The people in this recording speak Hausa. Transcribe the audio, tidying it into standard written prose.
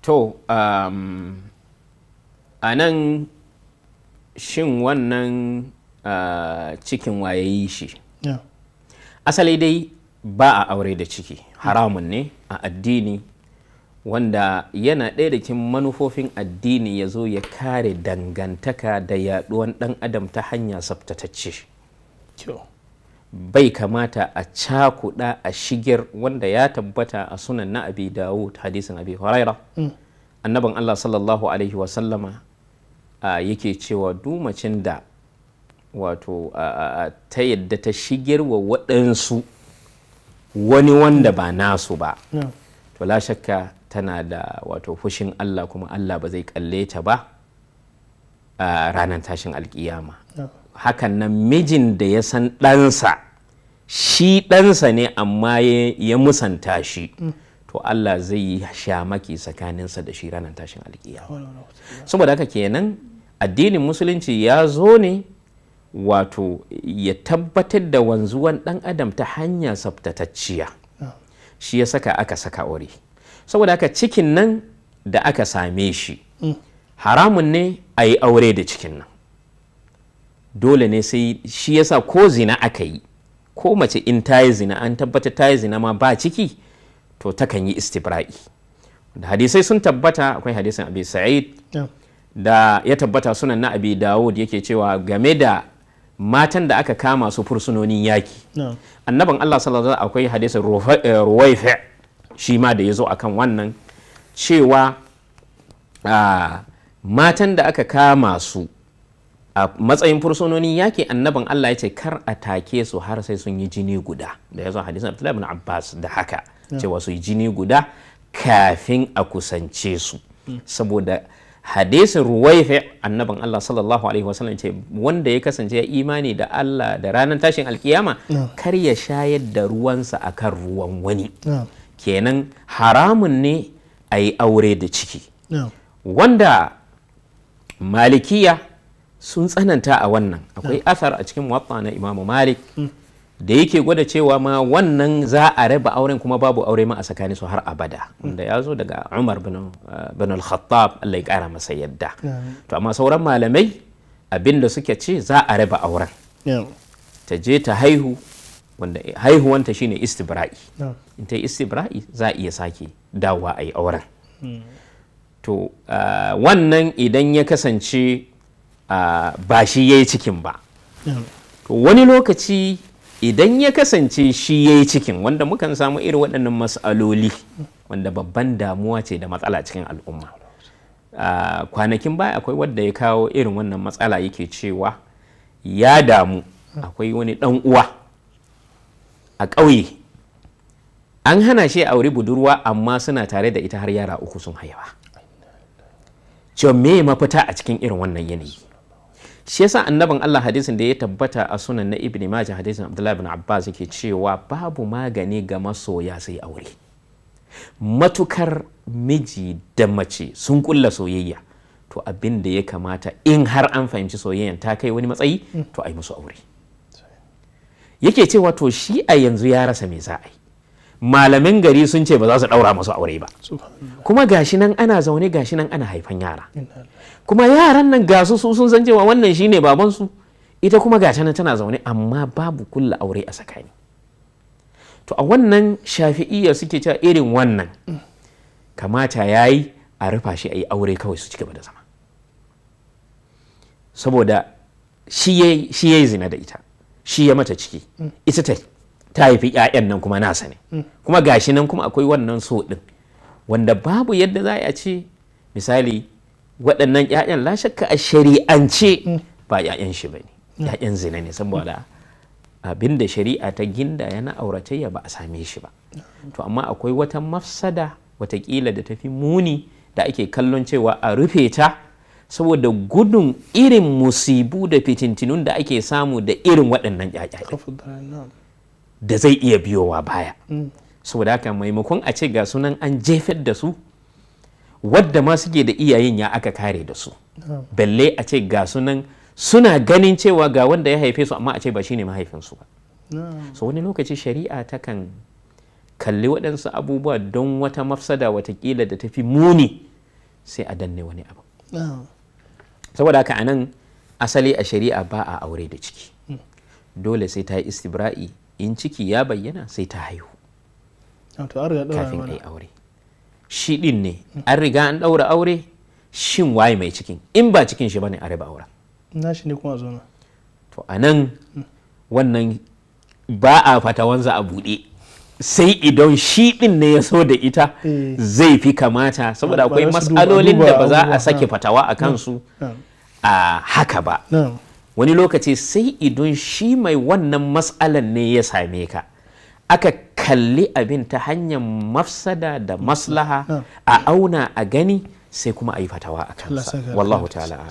To a nan shin wannan cikin waye yi shi? Asali dai ba a aure da ciki, haramun ne a addini, wanda yana ɗaya da cikin manufofin addini ya zo ya kare dangantaka da yaɗuwan ɗan adam ta hanya tsaftatacce. Bai kamata a cakuɗa a shigar, wanda ya tabbata a sunan na Abi Dawud hadisin Abi Huraira, annaban Allah sallallahu alaihi wasallama yake cewa dumacin da wato ta yadda ta shigar wa waɗansu wani wanda ba nasu ba, to la shakka tana da wato fushin Allah, kuma Allah ba zai kalle ta ba a ranar tashin alkiyama. Hakan nan mijin da ya san ɗansa shi ɗansa ne amma ya musanta shi, to Allah zai yi shamaki tsakaninsa da shi ranar tashin alkiyama. Saboda haka kenan addinin musulunci ya zo ne wato ya tabbatar da wanzuwan ɗan adam ta hanya tsaftatacciya, shi ya saka aka saka aure. Saboda haka cikin nan da aka same shi haramun ne a yi aure da cikin nan, dole ne sai shi yasa ko zina aka yi, ko mace in ta yi zina an tabbatar ta yi zina ma ba ciki, to takan yi istibra'i. Da hadisai sun tabbata, akwai hadisin Abi Sa'id da ya tabbata sunan na Abi Dawud yake cewa game da matan da aka kama su fursunonin yaki, annaban Allah sallallahu alaihi wasallam, akwai hadisin Ruwaifi shi ma da ya zo akan wannan cewa matan da aka kama su a matsayin fursunonin yaki, annaban Allah ya ce kar a take su har sai sun yi jini guda, da ya zo hadisin Abdullahi ibn Abbas da haka cewa su yi jini guda kafin a kusance su. Saboda hadisin Ruwaifi, annaban Allah sallallahu alaihi wasallam ce wanda ya kasance ya imani da Allah da ranar tashin alkiyama kar ya shayar da ruwansa akan ruwan wani. Kenan haramun ne a yi aure da ciki, wanda malikiya sun tsananta a wannan. Akwai athar a cikin muwatta na Imamu Malik da yake gwada cewa ma wannan za a raba auren, kuma babu aure ma a tsakanin su har abada, wanda ya zo daga Umar bin al-Khattab, Allah ya kara masa yadda. To amma sauran malamai abinda suke ce za a raba auren, ta je ta haihu, wanda haihuwanta shine istibra'i. In ta yi istibra'i za a iya sake dawowa a yi auren. To wannan idan ya kasance ba shi ya yi cikin ba. To wani lokaci idan ya kasance shi ya yi cikin, wanda mukan samu irin waɗannan matsaloli, wanda babban damuwa ce da matsala cikin al'umma. Kwanakin baya akwai wadda ya kawo irin wannan matsala, yake cewa ya damu, akwai wani ɗan uwa a ƙauye an hana shi aure budurwa, amma suna tare da ita har yara 3 sun haifa. Cewa me mafita a cikin irin wannan yanayi? Shi yasa annaban Allah hadisin da ya tabbata a sunan na Ibn Majah, hadisin Abdullahi ibn Abbas, yake cewa babu magani ga masoya sai aure. Matukar miji da mace sun kulla soyayya, to abin da ya kamata in har an fahimci soyayyan ta kai wani matsayi, to ai musu aure. Yake cewa to shi a yanzu ya rasa me za a yi. Malamin gari sun ce ba za su daura masu aure ba, kuma gashi nan ana zaune, gashi nan ana haifan yara, kuma yaran nan gasu su sun san cewa wannan shine babansu, ita kuma gata nan tana zaune, amma babu kulla aure a tsakani. To a wannan shafi'iyya suke cewa irin wannan kamata yayi a rufa shi a yi aure kawai su ci gaba da zama, saboda shi yayi zina da ita, shi ya mata ciki, ita ta haifi 'ya'yan nan kuma nasa ne, kuma gashi nan kuma akwai wannan so din, wanda babu yadda za a ce misali waɗannan 'ya'yan la shakka a shari'ance ba 'ya'yan shi bane, 'ya'yan zina ne, saboda abinda shari'a ta ginda yana auratayya ba a same shi ba. To amma akwai wata mafsada watakila da tafi muni da ake kallon cewa a rufe ta, saboda gudun irin musibu da fitintinun da ake samu da irin waɗannan ƴaƴa da zai iya biyowa baya. Saboda haka maimakon a ce ga sunan an jefar da su, wadda ma suke da iyayen ya aka kare da su, balle a ce ga sunan suna ganin cewa ga wanda ya haife su, amma a ce ba shine mahaifinsu ba. So wani lokaci shari'a takan kalli waɗansu abubuwa don wata mafsada watakila da tafi muni sai a danne wani abu. Saboda haka anan asali a shari'a ba a aure da ciki, dole sai ta yi istibra'i, in ciki ya bayyana sai ta haihu kafin a yi aure. Shi din ne an riga an ɗaura aure, shin waye mai cikin, in ba cikin shi bane a raba auren. Na shi ne kuma zo. To anan wannan ba a fatawanza a buɗe, sai idan shi din ne ya so da ita zai fi kamata, saboda akwai matsalolin da ba za a sake fatawa a kansu a haka ba. Wani lokaci sai idan shi mai wannan matsalan ne ya same ka, aka kalli abin ta hanyar mafsada da maslaha a auna a gani, sai kuma a yi fatawa a kansa. Wallahu ta'ala.